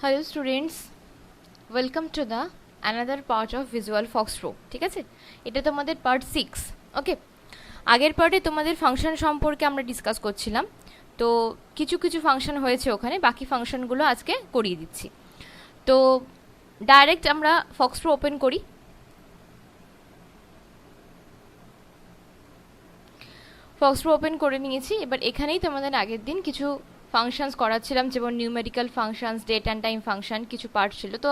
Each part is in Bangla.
Hello students, welcome to the another part of visual FoxPro. ঠিক আছে, এটা তোমাদের পার্ট 6। ওকে, আগের পার্টে তোমাদের ফাংশন সম্পর্কে আমরা ডিসকাস করছিলাম। তো কিছু কিছু ফাংশন হয়েছে ওখানে, বাকি ফাংশনগুলো আজকে করিয়ে দিচ্ছি। তো ডাইরেক্ট আমরা ফক্সট্রো ওপেন করি। ফক্সট্রো ওপেন করে নিয়েছি। এবার এখানেই তোমাদের আগের দিন কিছু ফাংশনস করাচ্ছিলাম, যেমন numerical functions, date and time function, কিছু পার্ট ছিল। তো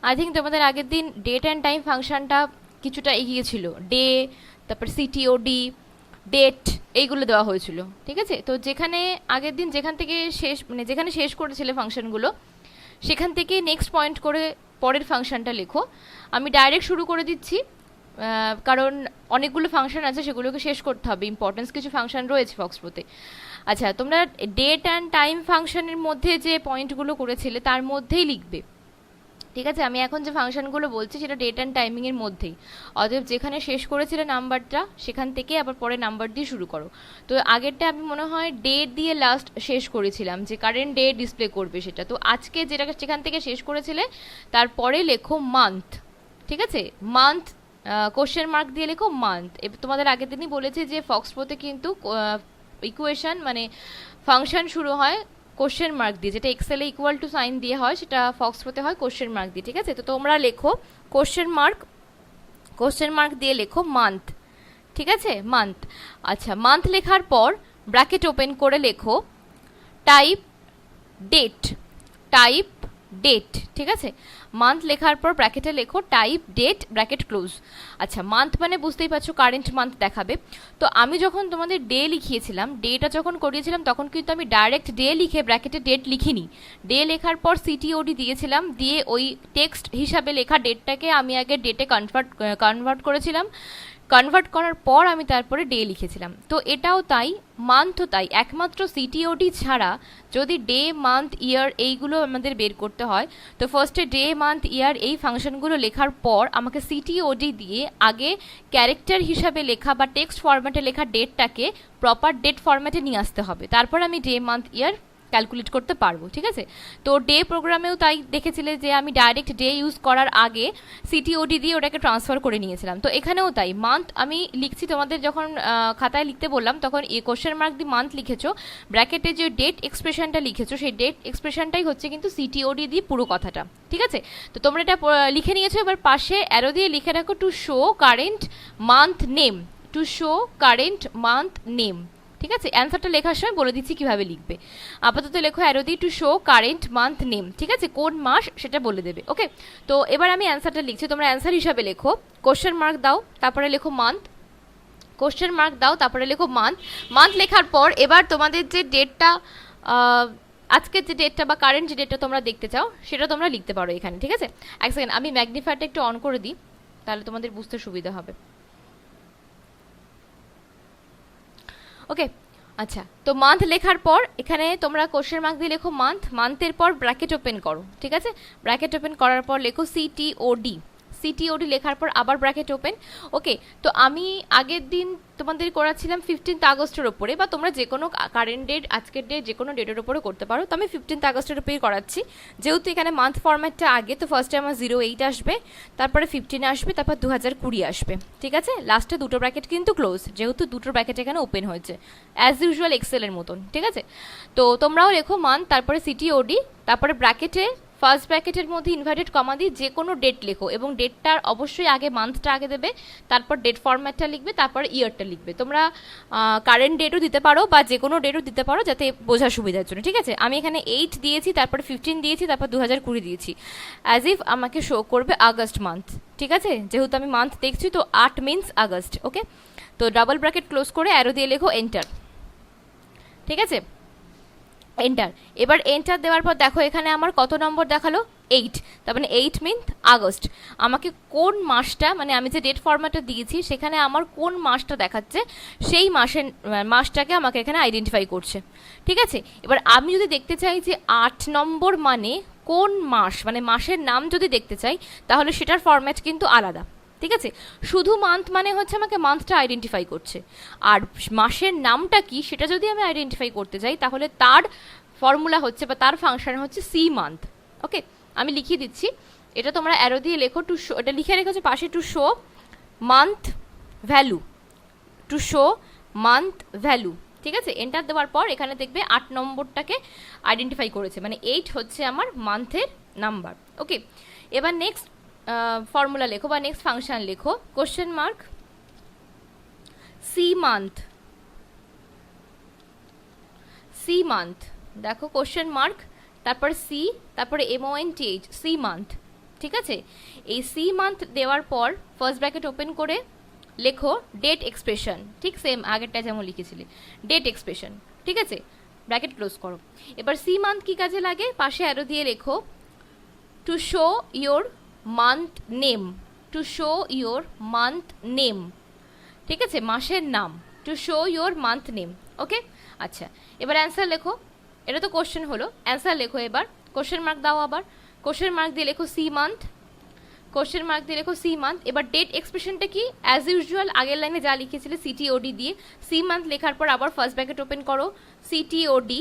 আই থিঙ্ক তোমাদের আগের দিন ডেট অ্যান্ড টাইম ফাংশনটা কিছুটা এগিয়ে ছিল। ডে, তারপর সিটিওডি, ডেট, এইগুলো দেওয়া হয়েছিল। ঠিক আছে, তো যেখানে আগের দিন যেখান থেকে শেষ, মানে যেখানে শেষ করেছিলে ফাংশনগুলো, সেখান থেকে নেক্সট পয়েন্ট করে পরের ফাংশনটা লেখো। আমি ডাইরেক্ট শুরু করে দিচ্ছি, কারণ অনেকগুলো ফাংশন আছে, সেগুলোকে শেষ করতে হবে। ইম্পর্টেন্স কিছু ফাংশন রয়েছে ফক্সপ্রোতে। আচ্ছা, তোমরা ডেট অ্যান্ড টাইম ফাংশনের মধ্যে যে পয়েন্টগুলো করেছিলে তার মধ্যেই লিখবে। ঠিক আছে, আমি এখন যে ফাংশনগুলো বলছি সেটা ডেট অ্যান্ড টাইমিংয়ের মধ্যেই। অতএব যেখানে শেষ করেছিলে নাম্বারটা, সেখান থেকে আবার পরে নাম্বার দিয়ে শুরু করো। তো আগেরটা আমি মনে হয় ডেট দিয়ে লাস্ট শেষ করেছিলাম, যে কারেন্ট ডে ডিসপ্লে করবে সেটা। তো আজকে যেটা যেখান থেকে শেষ করেছিলে তারপরে লেখো মান্থ। ঠিক আছে, মান্থ কোশ্চেন মার্ক দিয়ে লেখো মান্থ। এবার তোমাদের আগের দিনই বলেছি যে ফক্সপ্রোতে কিন্তু ইকুয়েশন মানে ফাংশন শুরু হয় কোশ্চেন মার্ক দিয়ে, যেটা এক্সেলে ইকুয়াল টু সাইন দিয়ে হয়, সেটা ফক্সপ্রোতে হয় কোশ্চেন মার্ক দিয়ে। ঠিক আছে, তো তোমরা লেখো কোশ্চেন মার্ক দিয়ে লেখো মান্থ। ঠিক আছে, মান্থ। আচ্ছা, মান্থ লেখার পর ব্র্যাকেট ওপেন করে লেখো টাইপ ডেট। Type date. ঠিক আছে, মান্থ লেখার পর ব্র্যাকেটে লেখো টাইপ ডেট, ব্র্যাকেট ক্লোজ। আচ্ছা, মান্থ মানে বুঝতেই পারছো কারেন্ট মান্থ দেখাবে। তো আমি যখন তোমাদের ডে লিখিয়েছিলাম, ডেটা যখন করিয়েছিলাম, তখন কিন্তু আমি ডাইরেক্ট ডে লিখে ব্র্যাকেটে ডেট লিখিনি। ডে লেখার পর সিটিওডি দিয়েছিলাম, দিয়ে ওই টেক্সট হিসাবে লেখা ডেটটাকে আমি আগে ডেটে কনভার্ট করেছিলাম। কনভার্ট করার পর আমি তারপরে ডে লিখেছিলাম। তো এটাও তাই, মান্থও তাই। একমাত্র সিটিওডি ছাড়া যদি ডে, মান্থ, ইয়ার এইগুলো আমাদের বের করতে হয়, তো ফার্স্টে ডে, মান্থ, ইয়ার এই ফাংশনগুলো লেখার পর আমাকে সিটিওডি দিয়ে আগে ক্যারেক্টার হিসাবে লেখা বা টেক্সট ফরম্যাটে লেখা ডেটটাকে প্রপার ডেট ফরম্যাটে নিয়ে আসতে হবে। তারপর আমি ডে, মান্থ, ইয়ার ক্যালকুলেট করতে পারবো। ঠিক আছে, তো ডে প্রোগ্রামেও তাই দেখেছিলে যে আমি ডাইরেক্ট ডে ইউজ করার আগে সিটিওডি দিয়ে ওটাকে ট্রান্সফার করে নিয়েছিলাম। তো এখানেও তাই, মান্থ আমি লিখছি, তোমাদের যখন খাতায় লিখতে বললাম তখন কোশ্চেন মার্ক দিয়ে মান্থ লিখেছো, ব্র্যাকেটে যে ডেট এক্সপ্রেশনটা লিখেছো সেই ডেট এক্সপ্রেশনটাই হচ্ছে কিন্তু সিটিওডি দিয়ে পুরো কথাটা। ঠিক আছে, তো তোমরা এটা লিখে নিয়েছো। এবার পাশে অ্যারো দিয়ে লিখে রাখো to show current month name. To show current month name. ঠিক আছে, অ্যান্সারটা লেখার সময় বলে দিচ্ছি কিভাবে লিখবে। আপাতত লেখো অ্যারো দিয়ে to show current month name. ঠিক আছে, কোন মাস সেটা বলে দেবে। ওকে, তো এবার আমি অ্যান্সারটা লিখছি, তোমরা অ্যান্সার হিসাবে লেখো কোশ্চেন মার্ক দাও, তারপরে লেখো মান্থ। কোশ্চেন মার্ক দাও, তারপরে লেখো মান্থ। মান্থ লেখার পর এবার তোমাদের যে ডেটটা, আজকের যে ডেটটা বা কারেন্ট যে ডেটটা তোমরা দেখতে চাও সেটা তোমরা লিখতে পারো এখানে। ঠিক আছে, এক সেকেন্ড, আমি ম্যাগনিফায়ারটা একটু অন করে দিই, তাহলে তোমাদের বুঝতে সুবিধা হবে। ওকে, আচ্ছা, তো মান্থ লেখার পর এখানে তোমরা কোশ্চেন মার্ক দিয়ে লেখো মান্থ। মান্থের পর ব্র্যাকেট ওপেন করো। ঠিক আছে, ব্র্যাকেট ওপেন করার পর লেখো সিটিওডি। সিটিওডি লেখার পর আবার ব্র্যাকেট ওপেন। ওকে, তো আমি আগের দিন তোমাদের করাচ্ছিলাম 15th আগস্টের ওপরে, বা তোমরা যে কোনো কারেন্ট ডেট, আজকের ডেট, যে কোনো ডেটের ওপরে করতে পারো। তো আমি 15th আগস্টের ওপরেই করাচ্ছি, যেহেতু এখানে মান্থ ফরম্যাটটা আগে। তো ফার্স্টে আমার 08 আসবে, তারপরে 15 আসবে, তারপর 2020 আসবে। ঠিক আছে, লাস্টে দুটো ব্র্যাকেট কিন্তু ক্লোজ, যেহেতু দুটো ব্র্যাকেট এখানে ওপেন হয়েছে অ্যাজ ইউজুয়াল এক্সেলের মতন। ঠিক আছে, তো তোমরাও লেখো মান্থ, তারপরে সিটিওডি, তারপরে ব্র্যাকেটে ফার্স্ট ব্র্যাকেটের মধ্যে ইনভার্টেড কমা দিয়ে যে কোনো ডেট লেখো, এবং ডেটটার অবশ্যই আগে মান্থটা আগে দেবে, তারপর ডেট ফরম্যাটটা লিখবে, তারপর ইয়ারটা লিখবে। তোমরা কারেন্ট ডেটও দিতে পারো বা যে কোনো ডেটও দিতে পারো, যাতে বোঝার সুবিধার জন্য। ঠিক আছে, আমি এখানে 8 দিয়েছি, তারপর 15 দিয়েছি, তারপর 2020 দিয়েছি, অ্যাজ ইফ আমাকে শো করবে আগস্ট মান্থ। ঠিক আছে, যেহেতু আমি মান্থ দেখছি, তো 8 মিনস আগস্ট। ওকে, তো ডাবল ব্র্যাকেট ক্লোজ করে অ্যারো দিয়ে লেখো এন্টার। ঠিক আছে, এন্টার। এবার এন্টার দেওয়ার পর দেখো এখানে আমার কত নম্বর দেখালো, 8। তার মানে 8 মিন্থ আগস্ট। আমাকে কোন মাসটা, মানে আমি যে ডেট ফরম্যাটটা দিয়েছি সেখানে আমার কোন মাসটা দেখাচ্ছে, সেই মাসটাকে আমাকে এখানে আইডেন্টিফাই করছে। ঠিক আছে, এবার আমি যদি দেখতে চাই যে 8 নম্বর মানে কোন মাস, মানে মাসের নাম যদি দেখতে চাই, তাহলে সেটার ফরম্যাট কিন্তু আলাদা। ঠিক আছে, শুধু মান্থ মানে হচ্ছে আমাকে মান্থটা আইডেন্টিফাই করছে, আর মাসের নামটা কি সেটা যদি আমি আইডেন্টিফাই করতে চাই, তাহলে তার ফর্মুলা হচ্ছে বা তার ফাংশন হচ্ছে সি মান্থ। ওকে, আমি লিখিয়ে দিচ্ছি, এটা তোমরা অ্যারো দিয়ে লেখো, টু শো, এটা লিখে রেখেছো পাশে, to show month value, to show month value. ঠিক আছে, এন্টার দেওয়ার পর এখানে দেখবে 8 নম্বরটাকে আইডেন্টিফাই করেছে, মানে 8 হচ্ছে আমার মান্থের নাম্বার। ওকে, এবার নেক্সট ফর্মুলা লেখো বা নেক্সট ফাংশন লেখো, question mark C month, C month, দেখো কোশ্চেন মার্ক, তারপর সি, তারপরে MONTH, সি মান্থ। ঠিক আছে, এই সি মান্থ দেওয়ার পর ফার্স্ট ব্র্যাকেট ওপেন করে লেখো ডেট এক্সপ্রেশন, ঠিক সেম আগেরটা যেমন লিখেছিলি, ডেট এক্সপ্রেশন। ঠিক আছে, ব্র্যাকেট ক্লোজ করো। এবার সি মান্থ কি কাজে লাগে, পাশে অ্যারো দিয়ে লেখো to show your month name, to show your month name. ঠিক আছে, মাসের নাম, to show your month name. Okay, আচ্ছা, এবার অ্যান্সার লেখো, এটা তো কোশ্চেন হলো, অ্যান্সার লেখো। এবার কোশ্চেন মার্ক দাও, আবার কোশ্চেন মার্ক দিয়ে লেখো সি মান্থ, কোশ্চেন মার্ক দিয়ে লেখো সি মান্থ। এবার ডেট এক্সপ্রেশনটা কি, অ্যাজ ইউজুয়াল আগের লাইনে যা লিখেছিলে CTOD দিয়ে, সি মান্থ লেখার পর আবার ফার্স্ট ব্র্যাকেট ওপেন করো, CTOD,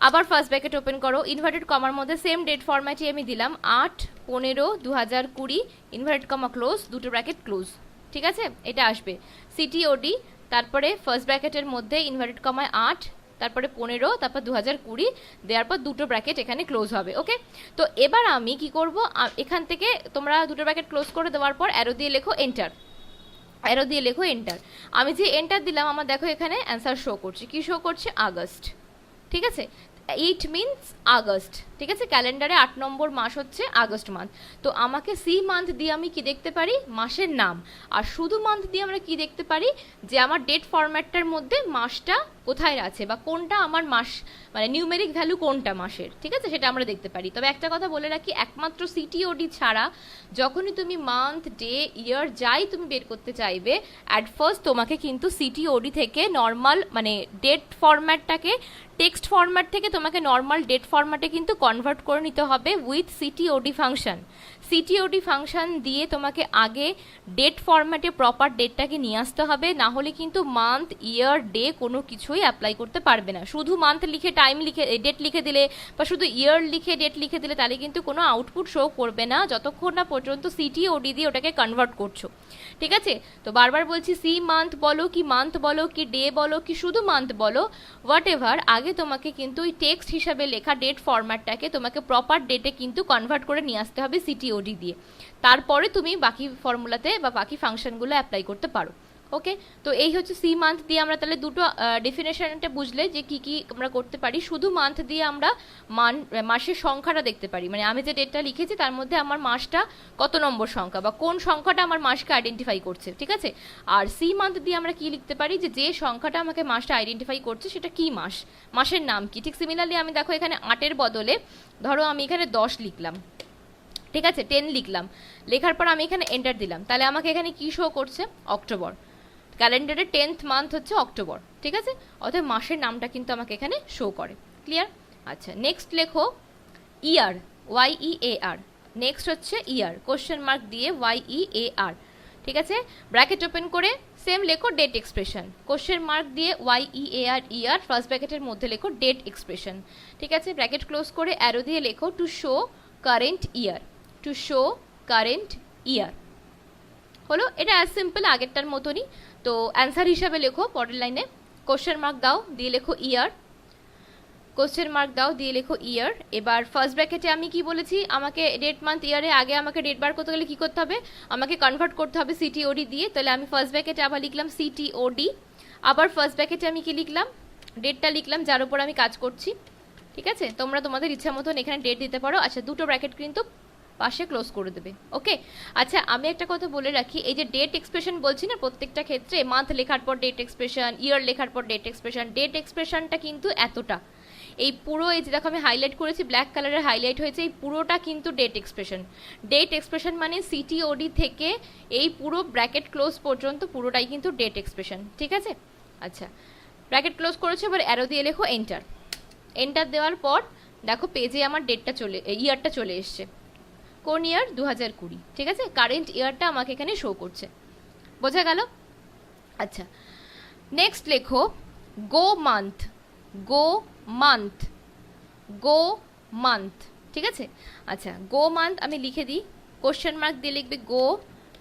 আবার ফার্স্ট ব্র্যাকেট ওপেন করো, ইনভার্টেড কমার মধ্যে সেম ডেট ফরম্যাটে আমি দিলাম 8/15/2020, ইনভার্টেড কমা ক্লোজ, দুটো ব্র্যাকেট ক্লোজ। ঠিক আছে, এটা আসবে CTOD, তারপরে ফার্স্ট ব্র্যাকেটের মধ্যে ইনভার্টেড কমায় 8, তারপরে 15, তারপর 2020 দেওয়ার পর দুটো ব্র্যাকেট এখানে ক্লোজ হবে। ওকে, তো এবার আমি কি করব, এখান থেকে তোমরা দুটো ব্র্যাকেট ক্লোজ করে দেওয়ার পর অ্যারো দিয়ে লেখো এন্টার, অ্যারো দিয়ে লেখো এন্টার। আমি যে এন্টার দিলাম, আমার দেখো এখানে অ্যান্সার শো করছে, কি শো করছে, আগস্ট। ঠিক আছে, 8 মিনস আগস্ট। ঠিক আছে, ক্যালেন্ডারে 8 নম্বর মাস হচ্ছে আগস্ট মান্থ। তো আমাকে সি মান্থ দিয়ে আমি কি দেখতে পারি, মাসের নাম। আর শুধু মান্থ দিয়ে আমরা কি দেখতে পারি, যে আমার ডেট ফরম্যাটটার মধ্যে মাসটা কোথায় আছে বা কোনটা আমার মাস, মানে নিউমেরিক ভ্যালু কোনটা মাসের। ঠিক আছে, সেটা আমরা দেখতে পারি। তবে একটা কথা বলে রাখি, একমাত্র CTOD ছাড়া যখনই তুমি মান্থ, ডে, ইয়ার যাই তুমি বের করতে চাইবে, অ্যাট ফার্স্ট তোমাকে কিন্তু CTOD থেকে নর্মাল, মানে ডেট ফরম্যাটটাকে টেক্সট ফরম্যাট থেকে তোমাকে নর্মাল ডেট ফরম্যাটে কিন্তু কনভার্ট করে নিতে হবে with CTOD function. CTOD function দিয়ে তোমাকে আগে ডেট ফরম্যাটে প্রপার ডেটটাকে নিয়ে আসতে হবে, না হলে কিন্তু মান্থ, ইয়ার, ডে কোনো কিছুই অ্যাপ্লাই করতে পারবে না। শুধু মান্থ লিখে টাইম লিখে ডেট লিখে দিলে বা শুধু ইয়ার লিখে ডেট লিখে দিলে তাহলে কিন্তু কোনো আউটপুট শো করবে না, যতক্ষণ না পর্যন্ত CTOD দিয়ে ওটাকে কনভার্ট করছো। ঠিক আছে, তো বারবার বলছি, সি মান্থ বলো কি মান্থ বলো কি ডে বলো কি শুধু মান্থ বলো, হোয়াট এভার, আগে তোমাকে কিন্তু ওই টেক্সট হিসাবে লেখা ডেট ফরম্যাটটাকে তোমাকে প্রপার ডেটে কিন্তু কনভার্ট করে নিয়ে আসতে হবে CTOD দিয়ে, তারপরে তুমি বাকি ফর্মুলাতে বা বাকি ফাংশনগুলো অ্যাপ্লাই করতে পারো। ওকে, তো এই হচ্ছে সি মান্থ দিয়ে আমরা তাহলে দুটো ডেফিনেশনটা বুঝলে যে কি কি আমরা করতে পারি। শুধু মান্থ দিয়ে আমরা মাসের সংখ্যাটা দেখতে পারি, মানে আমি যে ডেটটা লিখেছি তার মধ্যে আমার মাসটা কত নম্বর সংখ্যা বা কোন সংখ্যাটা আমার মাসকে আইডেন্টিফাই করছে। ঠিক আছে, আর সি মান্থ দিয়ে আমরা কি লিখতে পারি, যে যে সংখ্যাটা আমাকে মাসটা আইডেন্টিফাই করছে সেটা কি মাস, মাসের নাম কি। ঠিক সিমিলারলি আমি দেখো এখানে 8-এর বদলে ধরো আমি এখানে 10 লিখলাম, ঠিক আছে, 10 লিখলাম, লেখার পর আমি এখানে এন্টার দিলাম, তাহলে আমাকে এখানে কি শো করছে, অক্টোবর। ক্যালেন্ডারের 10th মান্থ হচ্ছে অক্টোবর। ঠিক আছে, অর্থাৎ মাসের নামটা কিন্তু আমাকে এখানে শো করে। ক্লিয়ার? আচ্ছা, নেক্সট লেখো ইয়ার, YEAR। নেক্সট হচ্ছে ইয়ার, কোশ্চেন মার্ক দিয়ে YEAR। ঠিক আছে, ব্র্যাকেট ওপেন করে সেম লেখো ডেট এক্সপ্রেশন, কোশ্চেন মার্ক দিয়ে YEAR, ইয়ার, ফার্স্ট ব্র্যাকেটের মধ্যে লেখো ডেট এক্সপ্রেশন। ঠিক আছে, ব্র্যাকেট ক্লোজ করে অ্যারো দিয়ে লেখো to show current year, to show current year. হলো, এটা অ্যাজ সিম্পল আগেরটার মতনই। তো অ্যান্সার হিসাবে লেখো পরের লাইনে, কোশ্চেন মার্ক দাও দিয়ে লেখো ইয়ার, কোশ্চেন মার্ক দাও দিয়ে লেখো ইয়ার। এবার ফার্স্ট ব্র্যাকেটে আমি কি বলেছি, আমাকে ডেট মান্থ ইয়ারে আগে আমাকে ডেট বার করতে গেলে কি করতে হবে, আমাকে কনভার্ট করতে হবে CTOD দিয়ে। তাহলে আমি ফার্স্ট ব্র্যাকেটে আবার লিখলাম CTOD, আবার ফার্স্ট ব্র্যাকেটে আমি কি লিখলাম, ডেটটা লিখলাম যার উপর আমি কাজ করছি। ঠিক আছে, তোমরা তোমাদের ইচ্ছা মতন এখানে ডেট দিতে পারো। আচ্ছা, দুটো ব্র্যাকেট কিন্তু পাশে ক্লোজ করে দেবে। ওকে, আচ্ছা, আমি একটা কথা বলে রাখি, এই যে ডেট এক্সপ্রেশন বলছি না, প্রত্যেকটা ক্ষেত্রে মান্থ লেখার পর ডেট এক্সপ্রেশন, ইয়ার লেখার পর ডেট এক্সপ্রেশন, ডেট এক্সপ্রেশনটা কিন্তু এতটা, এই পুরো এই যে দেখো আমি হাইলাইট করেছি, ব্ল্যাক কালারের হাইলাইট হয়েছে, এই পুরোটা কিন্তু ডেট এক্সপ্রেশন। ডেট এক্সপ্রেশন মানে CTOD থেকে এই পুরো ব্র্যাকেট ক্লোজ পর্যন্ত পুরোটাই কিন্তু ডেট এক্সপ্রেশন। ঠিক আছে, আচ্ছা, ব্র্যাকেট ক্লোজ করেছে, এবার অ্যারো দিয়ে লেখো এন্টার। এন্টার দেওয়ার পর দেখো পেজে আমার ডেটটা ইয়ারটা চলে এসছে, কোন ইয়ার, 2020। ঠিক আছে, কারেন্ট ইয়ারটা আমাকে এখানে শো করছে। বোঝা গেল? আচ্ছা, নেক্সট লেখো গো মান্থ, গো মান্থ, গো মান্থ। ঠিক আছে? আচ্ছা, গো মান্থ আমি লিখে দিই, কোশ্চেন মার্ক দিয়ে লিখবে গো,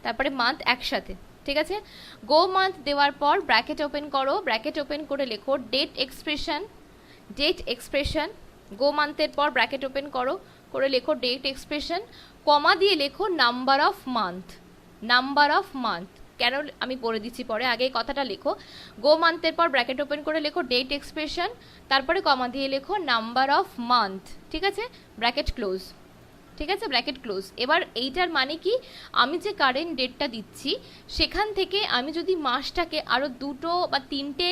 তারপরে মান্থ একসাথে। ঠিক আছে, গো মান্থ দেওয়ার পর ব্র্যাকেট ওপেন করো, ব্র্যাকেট ওপেন করে লেখো ডেট এক্সপ্রেশন, ডেট এক্সপ্রেশন। গো মান্থের পর ব্র্যাকেট ওপেন করো, করে লেখো ডেট এক্সপ্রেশন, কমা দিয়ে লেখো number of month, number of month. কেন আমি বলে দিচ্ছি পরে, আগে এই কথাটা লেখো। গো মান্থের পর ব্র্যাকেট ওপেন করে লেখো ডেট এক্সপ্রেশন, তারপরে কমা দিয়ে লেখো নাম্বার অফ মান্থ। ঠিক আছে, ব্র্যাকেট ক্লোজ। ঠিক আছে, ব্র্যাকেট ক্লোজ। এবার এইটার মানে কি, আমি যে কারেন্ট ডেটটা দিচ্ছি সেখান থেকে আমি যদি মাসটাকে আরও 2 বা 3টে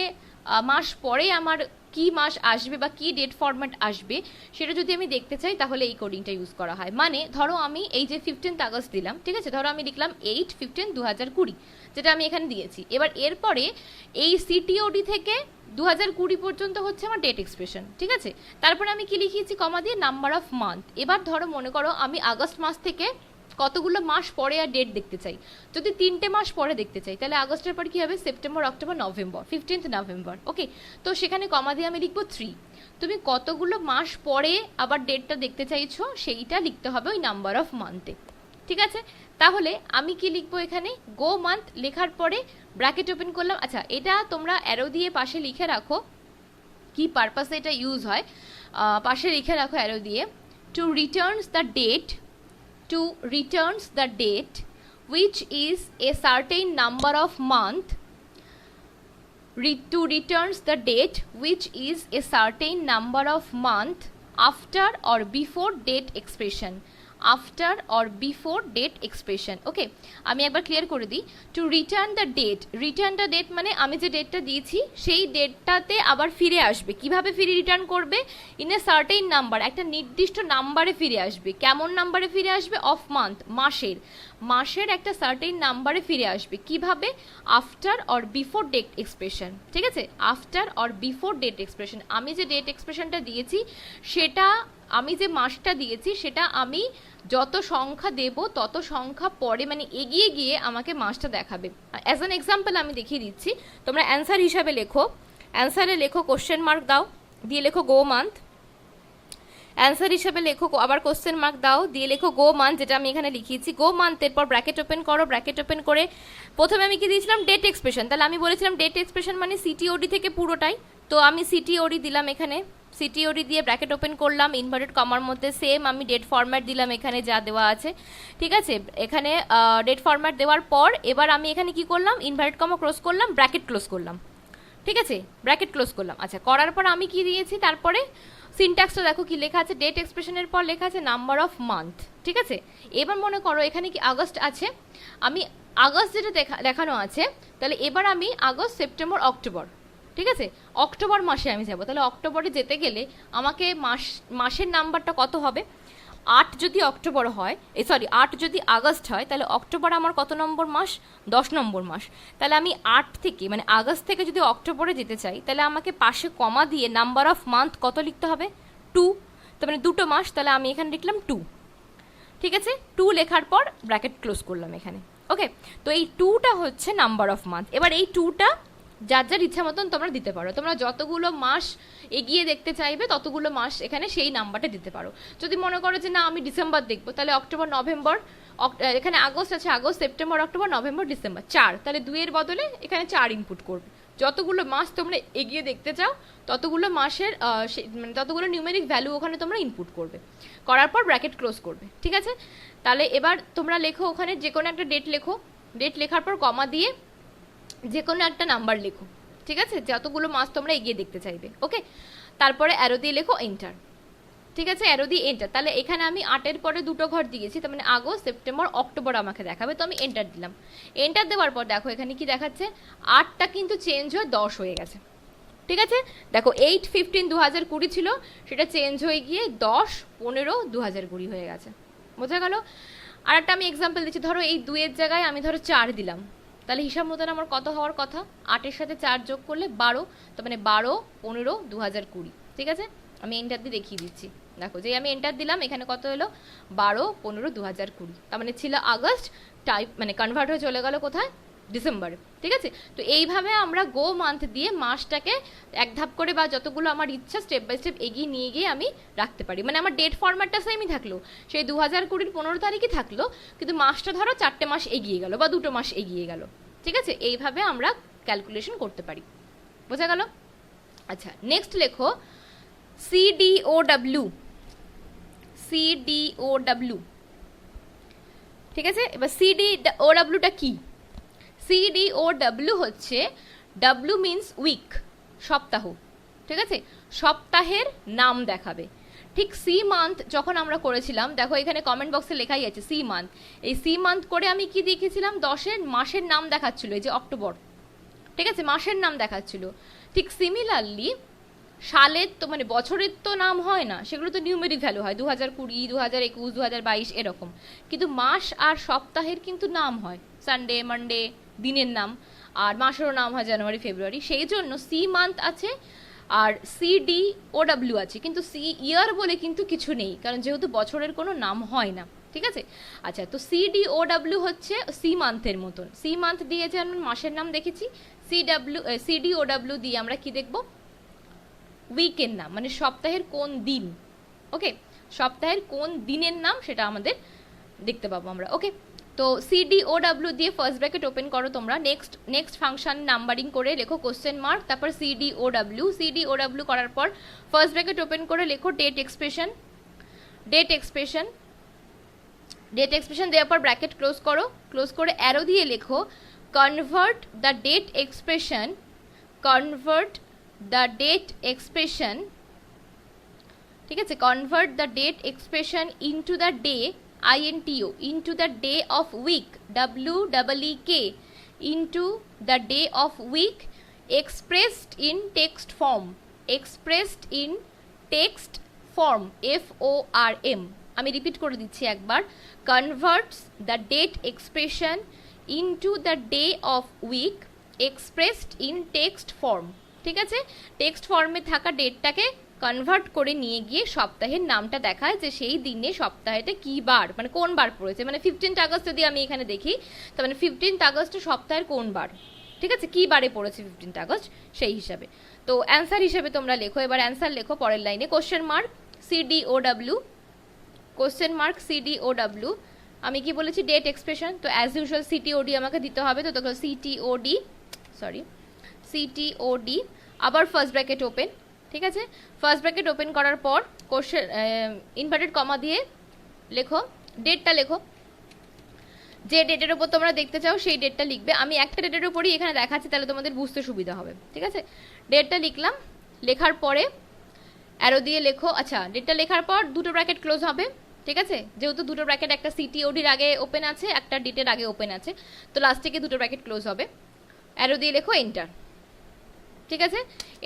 মাস পরে আমার কি মাস আসবে বা কি ডেট ফরম্যাট আসবে সেটা যদি আমি দেখতে চাই, তাহলে এই কোডিংটা ইউজ করা হয়। মানে ধরো আমি এই যে 15 আগস্ট দিলাম, ঠিক আছে, ধরো আমি লিখলাম 8/15/2020, যেটা আমি এখানে দিয়েছি। এবার এরপরে এই সিটিওডি থেকে 2020 পর্যন্ত হচ্ছে আমার ডেট এক্সপ্রেশন। ঠিক আছে, তারপরে আমি কি লিখিয়েছি, কমা দিয়ে নাম্বার অফ মান্থ। এবার ধরো মনে করো আমি আগস্ট মাস থেকে কতগুলো মাস পরে আর ডেট দেখতে চাই, যদি 3টে মাস পরে দেখতে চাই, তাহলে আগস্টের পর কি হবে, September, October, November, 15th November. Okay, তো সেখানে কমা দিয়ে আমি লিখবো 3। তুমি কতগুলো মাস পরে আবার ডেটটা দেখতে চাইছো সেইটা লিখতে হবে ওই নাম্বার অফ মান্থে। ঠিক আছে, তাহলে আমি কি লিখবো এখানে, গো মান্থ লেখার পরে ব্র্যাকেট ওপেন করলাম। আচ্ছা, এটা তোমরা অ্যারো দিয়ে পাশে লিখে রাখো, কি পারপাসে এটা ইউজ হয়, পাশে লিখে রাখো অ্যারো দিয়ে, to returns the date, to returns the date which is a certain number of month, to returns the date which is a certain number of month after or before date expression, after or before date expression. Okay, আমি একবার ক্লিয়ার করে দিই। To return the date, return the date মানে আমি যে ডেটটা দিয়েছি সেই ডেটটাতে আবার ফিরে আসবে। কিভাবে ফিরে রিটার্ন করবে, ইন এ সার্টেইন নাম্বার, একটা নির্দিষ্ট নাম্বারে ফিরে আসবে। কেমন নাম্বারে ফিরে আসবে, অফ মান্থ, মাসের, মাসের একটা সার্টেইন নাম্বারে ফিরে আসবে। কিভাবে, after or before date expression. ঠিক আছে, after or before date expression. আমি যে ডেট এক্সপ্রেশনটা দিয়েছি সেটা, আমি যে মাসটা দিয়েছি সেটা আমি যত সংখ্যা দেব তত সংখ্যা পরে মানে এগিয়ে গিয়ে আমাকে মাসটা দেখাবে। অ্যাজ অ্যান এক্সাম্পল আমি দেখিয়ে দিচ্ছি, তোমরা অ্যান্সার হিসাবে লেখো, অ্যান্সারে লেখো কোশ্চেন মার্ক দাও, দিয়ে লেখো গো মান্থ। অ্যান্সার হিসাবে লেখো, আবার কোশ্চেন মার্ক দাও, দিয়ে লেখো গো মান্থ, যেটা আমি এখানে লিখিয়েছি। গো মান্থের পর ব্র্যাকেট ওপেন করো, ব্র্যাকেট ওপেন করে প্রথমে আমি কি দিয়েছিলাম, ডেট এক্সপ্রেশন। তাহলে আমি বলেছিলাম ডেট এক্সপ্রেশন মানে সিটিওডি থেকে পুরোটাই, তো আমি সিটিওডি দিলাম এখানে, সিটিওডি দিয়ে ব্র্যাকেট ওপেন করলাম, ইনভার্টেড কমার মধ্যে সেম আমি ডেট ফরম্যাট দিলাম এখানে যা দেওয়া আছে। ঠিক আছে, এখানে ডেট ফরম্যাট দেওয়ার পর এবার আমি এখানে কি করলাম, ইনভার্টেড কমা ক্লোজ করলাম, ব্র্যাকেট ক্লোজ করলাম। ঠিক আছে, ব্র্যাকেট ক্লোজ করলাম। আচ্ছা, করার পর আমি কি দিয়েছি, তারপরে সিনট্যাক্সটা দেখো কি লেখা আছে, ডেট এক্সপ্রেশনের পর লেখা আছে নাম্বার অফ মান্থ। ঠিক আছে, এবার মনে করো এখানে কি আগস্ট আছে, আমি আগস্ট যেটা দেখানো আছে, তাহলে এবার আমি আগস্ট, সেপ্টেম্বর, অক্টোবর, ঠিক আছে, অক্টোবর মাসে আমি যাব। তাহলে অক্টোবরে যেতে গেলে আমাকে মাসের নাম্বারটা কত হবে, 8 যদি অক্টোবর হয়, সরি 8 যদি আগস্ট হয়, তাহলে অক্টোবর আমার কত নম্বর মাস, 10 নম্বর মাস। তাহলে আমি 8 থেকে মানে আগস্ট থেকে যদি অক্টোবরে যেতে চাই, তাহলে আমাকে পাশে কমা দিয়ে নাম্বার অফ মান্থ কত লিখতে হবে, 2। তার মানে 2টো মাস, তাহলে আমি এখানে লিখলাম 2। ঠিক আছে, 2 লেখার পর ব্র্যাকেট ক্লোজ করলাম এখানে। ওকে, তো এই 2টা হচ্ছে নাম্বার অফ মান্থ। এবার এই 2টা যার যার ইচ্ছা মতন তোমরা দিতে পারো, তোমরা যতগুলো মাস এগিয়ে দেখতে চাইবে ততগুলো মাস এখানে সেই নাম্বারটা দিতে পারো। যদি মনে করো যে না আমি ডিসেম্বর দেখবো, তাহলে অক্টোবর, নভেম্বর, এখানে আগস্ট আছে, August, September, October, November, December, 4, তাহলে 2-এর বদলে এখানে 4 ইনপুট করবে। যতগুলো মাস তোমরা এগিয়ে দেখতে চাও ততগুলো মাসের মানে ততগুলো নিউমেরিক ভ্যালু ওখানে তোমরা ইনপুট করবে, করার পর ব্র্যাকেট ক্লোজ করবে। ঠিক আছে, তাহলে এবার তোমরা লেখো ওখানে যে কোনো একটা ডেট লেখো, ডেট লেখার পর কমা দিয়ে যে কোনো একটা নাম্বার লেখো। ঠিক আছে, যতগুলো মাস তোমরা এগিয়ে দেখতে চাইবে। ওকে, তারপরে অ্যারো দিয়ে লেখো এন্টার। ঠিক আছে, অ্যারো দিয়ে এন্টার। তাহলে এখানে আমি 8-এর পরে 2টো ঘর দিয়েছি, তার মানে আগস্ট, সেপ্টেম্বর, অক্টোবর আমাকে দেখাবে, তো আমি এন্টার দিলাম। এন্টার দেওয়ার পর দেখো এখানে কি দেখাচ্ছে, 8টা কিন্তু চেঞ্জ হয়ে 10 হয়ে গেছে। ঠিক আছে, দেখো 8/15/2020 ছিল, সেটা চেঞ্জ হয়ে গিয়ে 10/15/2020 হয়ে গেছে। বোঝা গেল? আর একটা আমি এক্সাম্পল দিচ্ছি, ধরো এই 2-এর জায়গায় আমি ধরো 4 দিলাম, তাহলে হিসাব মতন আমার কত হওয়ার কথা, 8-এর সাথে 4 যোগ করলে 12, তার মানে 12/15/2020। ঠিক আছে, আমি এন্টার দিয়ে দেখিয়ে দিচ্ছি। দেখো যে আমি এন্টার দিলাম, এখানে কত এলো, 12/15/2020, তার মানে ছিল আগস্ট, টাইপ মানে কনভার্ট হয়ে চলে গেল কোথায়, ডিসেম্বরে, ঠিক আছে। তো এইভাবে আমরা গো মান্থ দিয়ে মাসটাকে এক ধাপ করে বা যতগুলো আমার ইচ্ছা স্টেপ বাই স্টেপ এগিয়ে নিয়ে গিয়ে আমি রাখতে পারি। মানে আমার ডেট ফরম্যাটটা সেমই থাকলো, সেই 2020 15 তারিখই থাকলো, কিন্তু মাসটা ধরো 4টে মাস এগিয়ে গেল বা 2টো মাস এগিয়ে গেল, ঠিক আছে। এইভাবে আমরা ক্যালকুলেশন করতে পারি, বোঝা গেল? আচ্ছা, নেক্সট লেখো CDOW। CDOW, ঠিক আছে। এবার CDOW-টা কি? CDOW হচ্ছে, W মিন্স উইক, সপ্তাহ, ঠিক আছে, সপ্তাহের নাম দেখাবে। ঠিক সি মান্থ যখন আমরা করেছিলাম, দেখো এখানে কমেন্ট বক্সে লেখাই আছে সি মান্থ। এই সি মান্থ করে আমি কি দেখেছিলাম, 10-এর মাসের নাম দেখাচ্ছিল, এই যে অক্টোবর, ঠিক আছে, মাসের নাম দেখাচ্ছিল। ঠিক সিমিলারলি সালের তো মানে বছরের তো নাম হয় না, সেগুলো তো নিউমেরিক ভ্যালু হয়, 2020, 2021, 2022 এরকম। কিন্তু মাস আর সপ্তাহের কিন্তু নাম হয়, সানডে, মানডে, দিনের নাম। আর মাসেরও নাম হয় জানুয়ারি, ফেব্রুয়ারি। সেই জন্য সি মান্থ আছে আর CDOW আছে, কিন্তু সি ইয়ার বলে কিন্তু কিছু নেই, কারণ যেহেতু বছরের কোনো নাম হয় না, ঠিক আছে। আচ্ছা, তো CDOW হচ্ছে সি মান্থের মতন। সি মান্থ দিয়ে যে আমরা মাসের নাম দেখেছি, CDOW দিয়ে আমরা কি দেখব, উইকের নাম, মানে সপ্তাহের কোন দিন। ওকে, সপ্তাহের কোন দিনের নাম সেটা আমাদের দেখতে পাবো আমরা। ওকে, তো CDOW দিয়ে ফার্স্ট ব্র্যাকেট ওপেন করো তোমরা। নেক্সট ফাংশন নাম্বারিং করে লেখো কোশ্চেন মার্ক, তারপর CDOW করার পর ফার্স্ট ব্র্যাকেট ওপেন করে লেখো ডেট এক্সপ্রেশন। ডেট এক্সপ্রেশন দেওয়ার পর ব্র্যাকেট ক্লোজ করো, ক্লোজ করে অ্যারো দিয়ে লেখো কনভার্ট দ্য ডেট এক্সপ্রেশন, ঠিক আছে, convert the date expression into the day, INTO, into the day of week, WEEK, into the day of week, expressed in text form, FORM। আমি রিপিট করে দিচ্ছি একবার, converts the date expression into the day of week, expressed in text form, ঠিক আছে। টেক্সট ফর্মে থাকা ডেটটাকে কনভার্ট করে নিয়ে গিয়ে সপ্তাহের নামটা দেখায়, যে সেই দিনে সপ্তাহেতে কি বার, মানে কোন বার পড়েছে। মানে 15 আগস্ট যদি আমি এখানে দেখি, তার মানে 15 আগস্ট সপ্তাহের কোন বার, ঠিক আছে, কি বারে পড়েছে 15 আগস্ট সেই হিসাবে। তো অ্যান্সার হিসেবে তোমরা লেখো, এবার অ্যান্সার লেখো পরের লাইনে, কোশ্চেন মার্ক CDOW। আমি কি বলেছি, ডেট এক্সপ্রেশন, তো অ্যাজ ইউজুয়াল CTOD আমাকে দিতে হবে, তো তখন CTOD, আবার ফার্স্ট ব্র্যাকেট ওপেন, ঠিক আছে। ফার্স্ট ব্র্যাকেট ওপেন করার পর কোশ্চেন ইনভার্টেড কমা দিয়ে লেখো ডেটটা, লেখো যে ডেটের ওপর তোমরা দেখতে চাও সেই ডেটটা লিখবে। আমি একটা ডেটের ওপরই এখানে দেখাচ্ছি, তাহলে তোমাদের বুঝতে সুবিধা হবে, ঠিক আছে। ডেটটা লিখলাম, লেখার পরে অ্যারো দিয়ে লেখো। আচ্ছা, ডেটটা লেখার পর দুটো ব্র্যাকেট ক্লোজ হবে, ঠিক আছে, যেহেতু দুটো ব্র্যাকেট একটা CTOD-র আগে ওপেন আছে, একটা ডেটের আগে ওপেন আছে, তো লাস্ট থেকে দুটো ব্র্যাকেট ক্লোজ হবে। অ্যারো দিয়ে লেখো এন্টার, ঠিক আছে।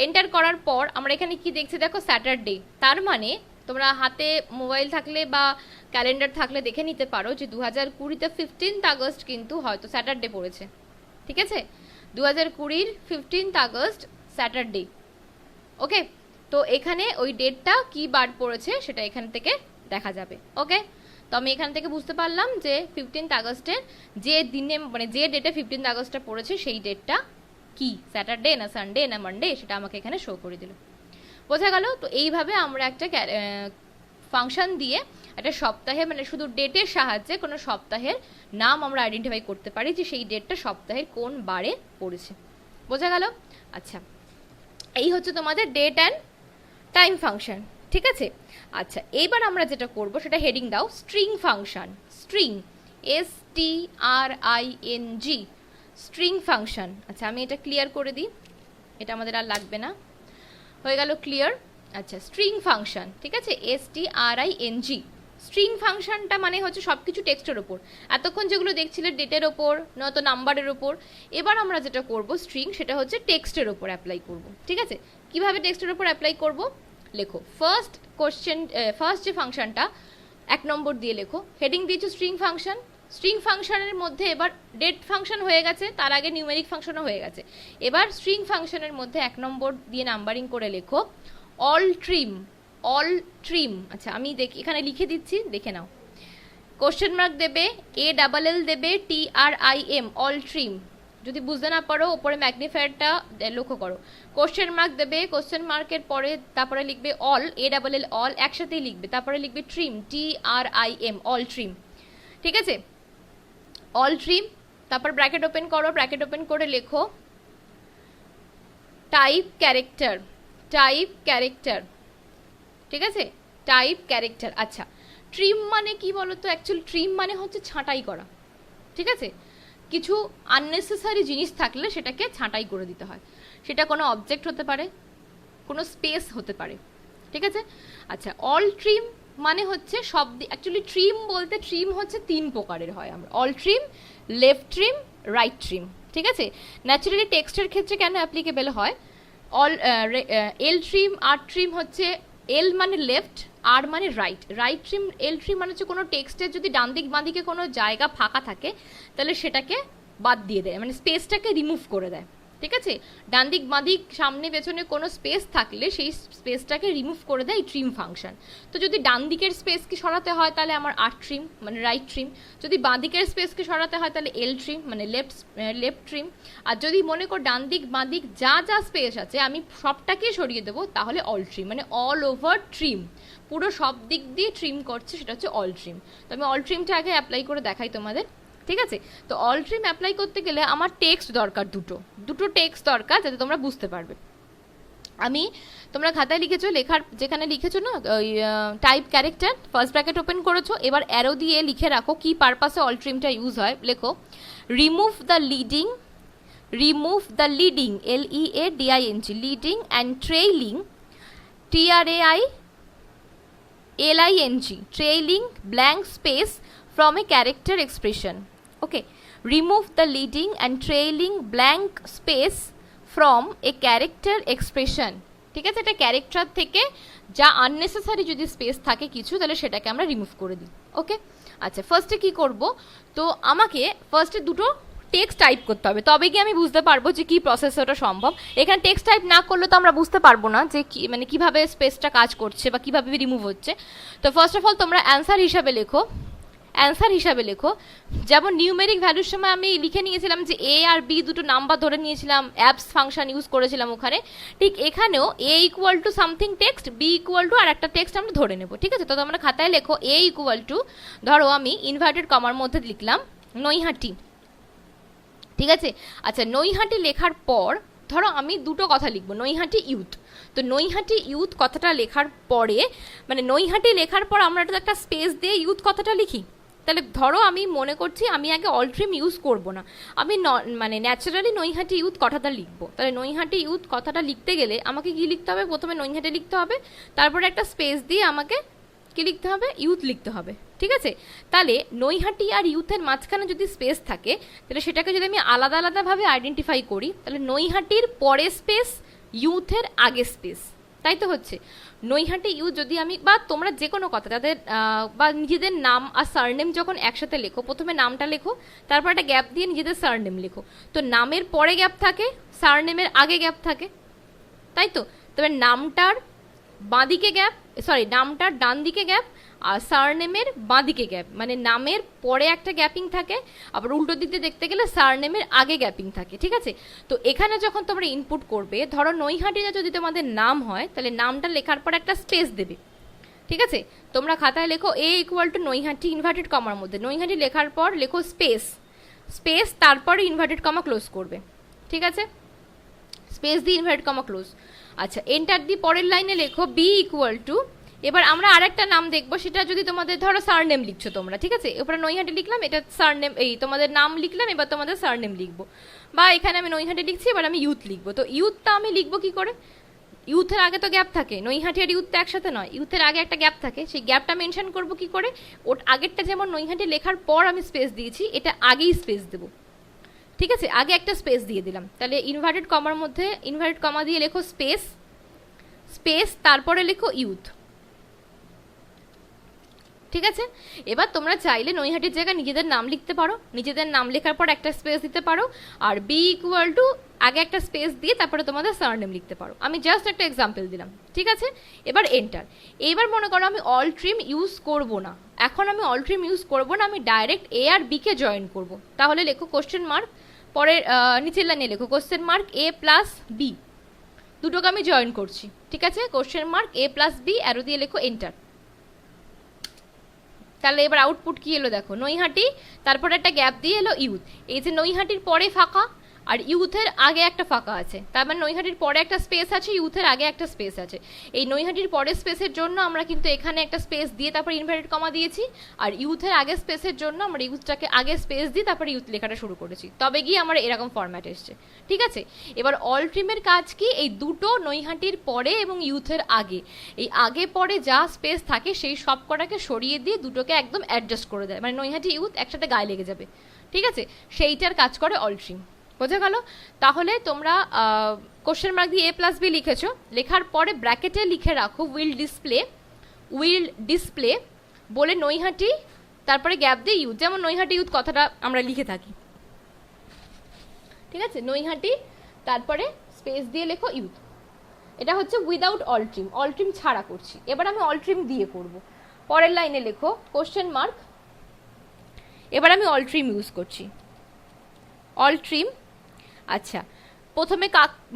এন্টার করার পর আমরা এখানে কি দেখছি দেখো, স্যাটারডে। তার মানে তোমরা হাতে মোবাইল থাকলে বা ক্যালেন্ডার থাকলে দেখে নিতে পারো যে 2020-তে 15 আগস্ট কিন্তু হয়তো স্যাটারডে পড়েছে, ঠিক আছে। 2020-র 15 আগস্ট স্যাটারডে। ওকে, তো এখানে ওই ডেটটা কি বার পড়েছে সেটা এখান থেকে দেখা যাবে। ওকে, তো আমি এখান থেকে বুঝতে পারলাম যে 15 আগস্টের যে দিনে, মানে যে ডেটে 15 আগস্টটা পড়েছে সেই ডেটটা কি, স্যাটারডে না সানডে না মানডে, সেটা আমাকে এখানে শো করে দিল, বোঝা গেল? তো এইভাবে আমরা একটা ফাংশন দিয়ে একটা সপ্তাহে, মানে শুধু ডেটের সাহায্যে কোনো সপ্তাহের নাম আমরা আইডেন্টিফাই করতে পারি যে সেই ডেটটা সপ্তাহের কোন বারে পড়েছে, বোঝা গেল? আচ্ছা, এই হচ্ছে তোমাদের ডেট অ্যান্ড টাইম ফাংশন, ঠিক আছে। আচ্ছা, এইবার আমরা যেটা করব সেটা হেডিং দাও, string function. String, STRING, string function. আচ্ছা, আমি এটা ক্লিয়ার করে দিই, এটা আমাদের আর লাগবে না, হয়ে গেল ক্লিয়ার। আচ্ছা, স্ট্রিং ফাংশন, ঠিক আছে, STRING। স্ট্রিং ফাংশনটা মানে হচ্ছে সব কিছু টেক্সটের ওপর, এতক্ষণ যেগুলো দেখছিলে ডেটের ওপর নয়তো নাম্বারের ওপর, এবার আমরা যেটা করব স্ট্রিং, সেটা হচ্ছে টেক্সটের ওপর অ্যাপ্লাই করব, ঠিক আছে। কিভাবে টেক্সটের ওপর অ্যাপ্লাই করব, লেখো ফার্স্ট যে ফাংশনটা 1 নম্বর দিয়ে লেখো, হেডিং দিয়েছো স্ট্রিং ফাংশন। স্ট্রিং ফাংশনের মধ্যে এবার ডেট ফাংশন হয়ে গেছে, তার আগে নিউমেরিক ফাংশনও হয়ে গেছে, এবার স্ট্রিং ফাংশনের মধ্যে 1 নম্বর দিয়ে নাম্বারিং করে লেখো অল ট্রিম। আচ্ছা, আমি এখানে লিখে দিচ্ছি, দেখে নাও। কোশ্চেন মার্ক দেবে, ALL দেবে, TRIM, অল ট্রিম, যদি বুঝতে না পারো ওপরে ম্যাগনিফায়ারটা লক্ষ্য করো, কোশ্চেন মার্ক দেবে, কোশ্চেন মার্কের পরে তারপরে লিখবে অল, ALL অল একসাথেই লিখবে, তারপরে লিখবে ট্রিম, TRIM, অল ট্রিম। ঠিক আছে, অল ট্রিম, তারপর ব্র্যাকেট ওপেন করো, ব্র্যাকেট ওপেন করে লেখো টাইপ ক্যারেক্টার, টাইপ ক্যারেক্টার। ঠিক আছে, টাইপ ক্যারেক্টার। আচ্ছা, ট্রিম মানে কি বলো তো? অ্যাকচুয়ালি ট্রিম মানে হচ্ছে ছাঁটাই করা। ঠিক আছে, কিছু আননেসেসারি জিনিস থাকলে সেটাকে ছাঁটাই করে দিতে হয়। সেটা কোনো অবজেক্ট হতে পারে, কোনো স্পেস হতে পারে। ঠিক আছে, আচ্ছা, অল ট্রিম মানে হচ্ছে সব, অ্যাকচুয়ালি ট্রিম বলতে ট্রিম হচ্ছে 3 প্রকারের হয়। আমরা all trim, left trim, right trim. ঠিক আছে, ন্যাচারালি টেক্সটের ক্ষেত্রে কেন অ্যাপ্লিকেবল হয়? অল এল ট্রিম, আর ট্রিম হচ্ছে এল মানে লেফট, আর মানে রাইট। রাইট ট্রিম, এল ট্রিম মানে হচ্ছে কোনো টেক্সটের যদি ডান দিক বাঁ দিকে কোনো জায়গা ফাঁকা থাকে তাহলে সেটাকে বাদ দিয়ে দেয়, মানে স্পেসটাকে রিমুভ করে দেয়। ঠিক আছে, ডান দিক বাঁ দিক সামনে পেছনে কোনো স্পেস থাকলে সেই স্পেসটাকে রিমুভ করে দেয় ট্রিম ফাংশন। তো যদি ডান দিকের স্পেসকে সরাতে হয় তাহলে আমার আর ট্রিম মানে রাইট ট্রিম, যদি বাঁ দিকের স্পেসকে সরাতে হয় তাহলে এল ট্রিম মানে লেফট ট্রিম, আর যদি মনে কর ডান দিক বাঁ দিক যা যা স্পেস আছে আমি সবটাকে সরিয়ে দেবো তাহলে অল ট্রিম, মানে অল ওভার ট্রিম, পুরো সব দিক দিয়ে ট্রিম করছে, সেটা হচ্ছে অল ট্রিম। তো আমি অল ট্রিমটা আগে অ্যাপ্লাই করে দেখাই তোমাদের। ঠিক আছে, তো অল ট্রিম অ্যাপ্লাই করতে গেলে আমার টেক্সট দরকার, দুটো টেক্সট দরকার যাতে তোমরা বুঝতে পারবে। আমি, তোমরা খাতায় লিখেছো, লেখার যেখানে লিখেছো না ওই type character, first bracket open করেছো, এবার অ্যারো দিয়ে লিখে রাখো কি পারপাসে অল ট্রিমটা ইউজ হয়। লেখো remove the leading, remove the leading, LEADING, leading and trailing, TRAILING, trailing blank space from a character expression. Okay, remove the leading and trailing blank space from a character expression. ঠিক আছে, এটা ক্যারেক্টার থেকে যা আননেসেসারি যদি স্পেস থাকে কিছু তাহলে সেটাকে আমরা রিমুভ করে দিই। ওকে, আচ্ছা, ফার্স্টে কি করব? তো আমাকে ফার্স্টে দুটো টেক্সট টাইপ করতে হবে, তবে কি আমি বুঝতে পারবো যে কি প্রসেস ওটা সম্ভব। এখানে টেক্সট টাইপ না করলে তো আমরা বুঝতে পারবো না যে কি, মানে কিভাবে স্পেসটা কাজ করছে বা কিভাবে রিমুভ হচ্ছে। তো ফার্স্ট অফ অল তোমরা অ্যান্সার হিসাবে লেখো, অ্যান্সার হিসাবে লেখো। যেমন নিউমেরিক ভ্যালুর সময় আমি লিখে নিয়েছিলাম যে A আর B দুটো নাম্বার ধরে নিয়েছিলাম, অ্যাপস ফাংশন ইউজ করেছিলাম ওখানে, ঠিক এখানেও A equal to something text, B equal to আর একটা টেক্সট আমরা ধরে নেব। ঠিক আছে, তো তোমরা খাতায় লেখো A ইকুয়াল টু, ধরো আমি ইনভার্টেড কমার মধ্যে লিখলাম নৈহাটি। ঠিক আছে, আচ্ছা, নৈহাটি লেখার পর ধরো আমি দুটো কথা লিখবো, নৈহাটি ইউথ। তো নৈহাটি ইউথ কথাটা লেখার পরে, মানে নৈহাটি লেখার পর আমরা একটা স্পেস দিয়ে ইউথ কথাটা লিখি, তাহলে ধরো আমি মনে করছি আমি আগে অল ট্রিম ইউজ করবো না, আমি মানে ন্যাচারালি নৈহাটি ইউথ কথাটা লিখবো। তাহলে নৈহাটি ইউথ কথাটা লিখতে গেলে আমাকে কি লিখতে হবে? প্রথমে নৈহাটি লিখতে হবে, তারপরে একটা স্পেস দিয়ে আমাকে কি লিখতে হবে? ইউথ লিখতে হবে। ঠিক আছে, তাহলে নৈহাটি আর ইউথের মাঝখানে যদি স্পেস থাকে তাহলে সেটাকে যদি আমি আলাদা আলাদাভাবে আইডেন্টিফাই করি তাহলে নৈহাটির পরে স্পেস, ইউথের আগে স্পেস, তাই তো হচ্ছে। নৈহাটি ইউথ যদি আমি, বা তোমরা যে কোনো কথা যাদের বা নিজেদের নাম আর সারনেম যখন একসাথে লেখো, প্রথমে নামটা লেখো, তারপর একটা গ্যাপ দিয়ে নিজেদের সারনেম লেখো। তো নামের পরে গ্যাপ থাকে, সারনেমের আগে গ্যাপ থাকে, তাই তো। তবে নামটার বাঁদিকে গ্যাপ, সরি নামটার ডান দিকে গ্যাপ আর সারনেমের বাঁদিকে গ্যাপ, মানে নামের পরে একটা গ্যাপিং থাকে, আবার উল্টো দিক দিয়ে দেখতে গেলে সারনেমের আগে গ্যাপিং থাকে। ঠিক আছে, তো এখানে যখন তোমরা ইনপুট করবে, ধরো নৈহাটিটা যদি তোমাদের নাম হয় তাহলে নামটা লেখার পর একটা স্পেস দেবে। ঠিক আছে, তোমরা খাতায় লেখো A equal two Naihati inverted কমার মধ্যে, নৈহাটি লেখার পর লেখো স্পেস, স্পেস তারপরে ইনভার্টেড কমা ক্লোজ করবে। ঠিক আছে, স্পেস দিয়ে ইনভার্টেড কমা ক্লোজ। আচ্ছা, এন্টার দিয়ে পরের লাইনে লেখো B ইকুয়াল টু, এবার আমরা আরেকটা নাম দেখবো, সেটা যদি তোমাদের ধরো সারনেম লিখছো তোমরা, ঠিক আছে, এরপরে নৈহাটি লিখলাম, এটা সারনেম, এই তোমাদের নাম লিখলাম, এবার তোমাদের সারনেম লিখবো, বা এখানে আমি নৈহাটি লিখছি, এবার আমি ইউথ লিখবো। তো ইউথটা আমি লিখবো কি করে? ইউথের আগে তো গ্যাপ থাকে, নৈহাটি আর ইউথ তো একসাথে নয়, ইউথের আগে একটা গ্যাপ থাকে, সেই গ্যাপটা মেনশন করবো কি করে? ওর আগেরটা যেমন নৈহাটি লেখার পর আমি স্পেস দিয়েছি, এটা আগেই স্পেস দেবো। ঠিক আছে, আগে একটা স্পেস দিয়ে দিলাম, তাহলে ইনভার্টেড কমার মধ্যে ইনভার্টেড কমা দিয়ে লেখো স্পেস, স্পেস তারপরে লেখো ইউথ। ঠিক আছে, এবার তোমরা চাইলে নৈহাটির জায়গায় নিজেদের নাম লিখতে পারো, নিজেদের নাম লেখার পর একটা স্পেস দিতে পারো, আর B ইকুয়াল টু আগে একটা স্পেস দিয়ে তারপরে তোমাদের সারনেম লিখতে পারো। আমি জাস্ট একটা এক্সাম্পল দিলাম। ঠিক আছে, এবার এন্টার। এবার মনে করো আমি অল ট্রিম ইউজ করব না, এখন আমি অল ট্রিম ইউজ করব না, আমি ডাইরেক্ট A আর B কে জয়েন করব, তাহলে লেখো কোশ্চেন মার্ক পরের নিচের লাইনে লেখো question mark A plus B, দুটোকে আমি জয়েন করছি, ঠিক আছে? Question mark A plus B, arrow দিয়ে লেখো এন্টার। তাহলে এবার আউটপুট কি এলো দেখো, নৈহাটি, তারপরে একটা গ্যাপ দিয়ে এলো ইউথ। এই যে নৈহাটির পরে ফাঁকা আর ইউথের আগে একটা ফাঁকা আছে, তার মানে নৈহাটির পরে একটা স্পেস আছে, ইউথের আগে একটা স্পেস আছে। এই নৈহাটির পরের স্পেসের জন্য আমরা কিন্তু এখানে একটা স্পেস দিয়ে তারপর ইনভার্টেড কমা দিয়েছি, আর ইউথের আগের স্পেসের জন্য আমরা ইউথটাকে আগে স্পেস দিয়ে তারপরে ইউথ লেখাটা শুরু করেছি, তবে গিয়ে আমার এরকম ফরম্যাট এসছে, ঠিক আছে? এবার অল ট্রিমের কাজ কি, এই দুটো নৈহাটির পরে এবং ইউথের আগে, এই আগে পরে যা স্পেস থাকে সেই সব কটাকে সরিয়ে দিয়ে দুটোকে একদম অ্যাডজাস্ট করে দেয়, মানে নৈহাটি ইউথ একসাথে গায়ে লেগে যাবে, ঠিক আছে? সেইটার কাজ করে অল ট্রিম। বোঝা গেল? তাহলে তোমরা কোশ্চেন মার্ক দিয়ে এ প্লাস বি লিখেছো, লেখার পরে ব্র্যাকেটে লিখে রাখো উইল ডিসপ্লে বলে নৈহাটি, তারপরে গ্যাপ দিয়ে ইউথ, যেমন নৈহাটি ইউথ কথাটা আমরা লিখে থাকি, ঠিক আছে? নৈহাটি তারপরে স্পেস দিয়ে লেখো ইউথ। এটা হচ্ছে উইদাউট অল ট্রিম ছাড়া করছি। এবার আমি অল ট্রিম দিয়ে করব। পরের লাইনে লেখো কোশ্চেন মার্ক, এবার আমি অল ট্রিম ইউজ করছি, অল ট্রিম। আচ্ছা, প্রথমে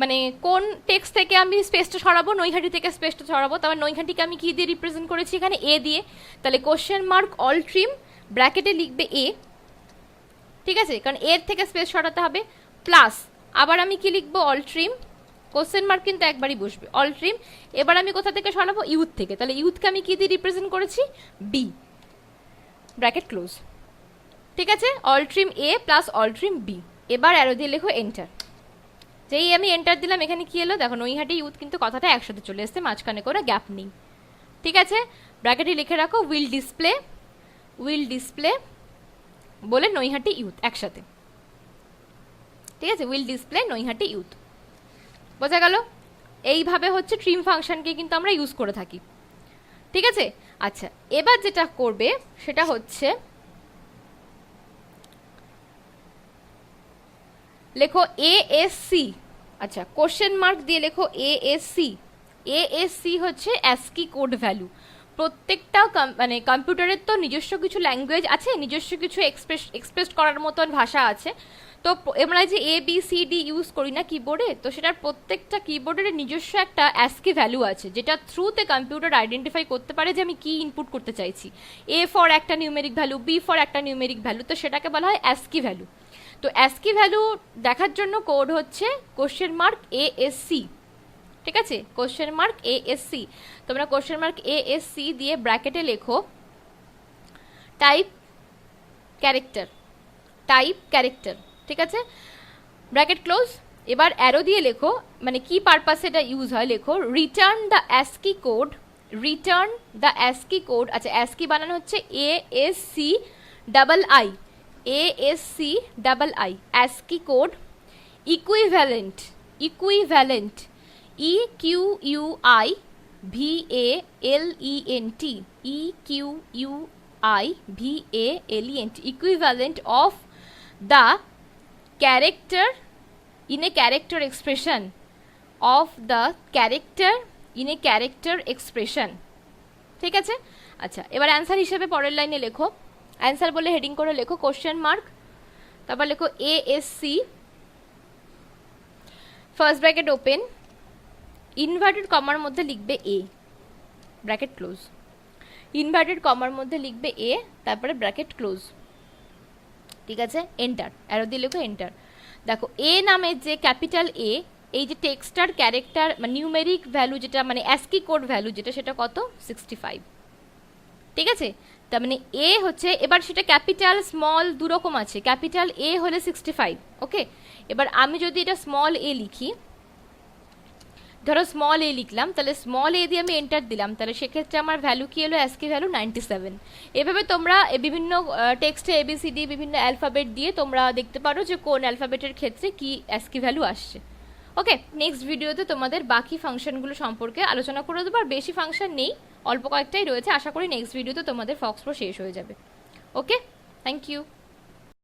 মানে কোন টেক্সট থেকে আমি স্পেসটা সরাবো, নৈহাটি থেকে স্পেসটা সরাবো, তারপর নৈহাটিকে আমি কি দিয়ে রিপ্রেজেন্ট করেছি এখানে, এ দিয়ে, তাহলে কোশ্চেন মার্ক অল ট্রিম ব্র্যাকেটে লিখবে এ, ঠিক আছে? কারণ এর থেকে স্পেস সরাতে হবে, প্লাস আবার আমি কি লিখবো, অল ট্রিম, কোশ্চেন মার্ক কিন্তু একবারই বসবে, অল ট্রিম। এবার আমি কোথা থেকে সরাবো, ইউথ থেকে, তাহলে ইউথকে আমি কি দিয়ে রিপ্রেজেন্ট করেছি, বি, ব্র্যাকেট ক্লোজ, ঠিক আছে? অল ট্রিম এ প্লাস অল ট্রিম বি। এবার অ্যারো দিয়ে লেখো এন্টার। যেই আমি এন্টার দিলাম এখানে কি এলো দেখো, নৈহাটি ইউথ কিন্তু কথাটা একসাথে চলে এসছে, মাঝখানে করে গ্যাপ নেই, ঠিক আছে? ব্র্যাকেটে লিখে রাখো উইল ডিসপ্লে বলে নৈহাটি ইউথ একসাথে, ঠিক আছে? Will display Naihati youth. বোঝা গেল? এইভাবে হচ্ছে ট্রিম ফাংশনকে কিন্তু আমরা ইউজ করে থাকি, ঠিক আছে? আচ্ছা, এবার যেটা করবে সেটা হচ্ছে লেখো এএসসি। আচ্ছা, কোশ্চেন মার্ক দিয়ে লেখো এএসসি হচ্ছে অ্যাস্কি কোড ভ্যালু। প্রত্যেকটা মানে কম্পিউটারের তো নিজস্ব কিছু ল্যাঙ্গুয়েজ আছে, নিজস্ব কিছু এক্সপ্রেস করার মতন ভাষা আছে। তো আমরা যে ABCD ইউজ করি না কিবোর্ডে, তো সেটার প্রত্যেকটা কিবোর্ডের নিজস্ব একটা অ্যাস্কি ভ্যালু আছে, যেটা থ্রুতে কম্পিউটার আইডেন্টিফাই করতে পারে যে আমি কি ইনপুট করতে চাইছি। A ফর একটা নিউমেরিক ভ্যালু, B ফর একটা নিউমেরিক ভ্যালু, তো সেটাকে বলা হয় অ্যাস্কি ভ্যালু। তো অ্যাস্কি ভ্যালু দেখার জন্য কোড হচ্ছে কোশ্চেন মার্ক ASC, ঠিক আছে? Question mark ASC। তোমরা কোশ্চেন মার্ক ASC দিয়ে ব্র্যাকেটে লেখো টাইপ ক্যারেক্টার, ঠিক আছে? Bracket close. এবার অ্যারো দিয়ে লেখো, মানে কি পারপাসে এটা ইউজ হয় লেখো, রিটার্ন দ্য অ্যাস্কি কোড। আচ্ছা, অ্যাস্কি বানানো হচ্ছে ASCII, ASCII, code equivalent, EQUIVALENT, equivalent of the character in a character expression, ঠিক আছে? আচ্ছা, এবার অ্যান্সার হিসেবে পরের লাইনে লেখো, অ্যান্সার বলে হেডিং করে লেখো কোশ্চেন মার্ক, তারপর লেখো ASC, first bracket open, inverted কমার মধ্যে লিখবে A, ব্র্যাকেট ক্লোজ, ইনভার্টেড কমার মধ্যে লিখবে A, তারপরে ব্র্যাকেট ক্লোজ, ঠিক আছে? এন্টার, অ্যারো দিয়ে লেখো এন্টার। দেখো A নামে যে ক্যাপিটাল A, এই যে টেক্সটার ক্যারেক্টার মানে নিউমেরিক ভ্যালু যেটা মানে অ্যাস্কি কোড ভ্যালু যেটা, সেটা কত, 65, ঠিক আছে? তার মানে A হচ্ছে, এবার সেটা ক্যাপিটাল স্মল দুরকম আছে, ক্যাপিটাল A হলে 65, ওকে? এবার আমি যদি এটা স্মল a লিখি, ধরো স্মল a লিখলাম, তাহলে স্মল a দিয়ে আমি এন্টার দিলাম, তাহলে সেক্ষেত্রে আমার ভ্যালু কি এলো, অ্যাস্কি ভ্যালু 97। এভাবে তোমরা বিভিন্ন টেক্সটে ABCD বিভিন্ন অ্যালফাবেট দিয়ে তোমরা দেখতে পারো যে কোন অ্যালফাবেটের ক্ষেত্রে কি অ্যাস্কি ভ্যালু আসছে। ওকে, নেক্সট ভিডিওতে তোমাদের বাকি ফাংশনগুলো সম্পর্কে আলোচনা করে দেবো, আর বেশি ফাংশন নেই, অল্প কয়েকটাই রয়েছে। আশা করি নেক্সট ভিডিওতে তোমাদের ফক্স প্রো শেষ হয়ে যাবে। ওকে, থ্যাংক ইউ।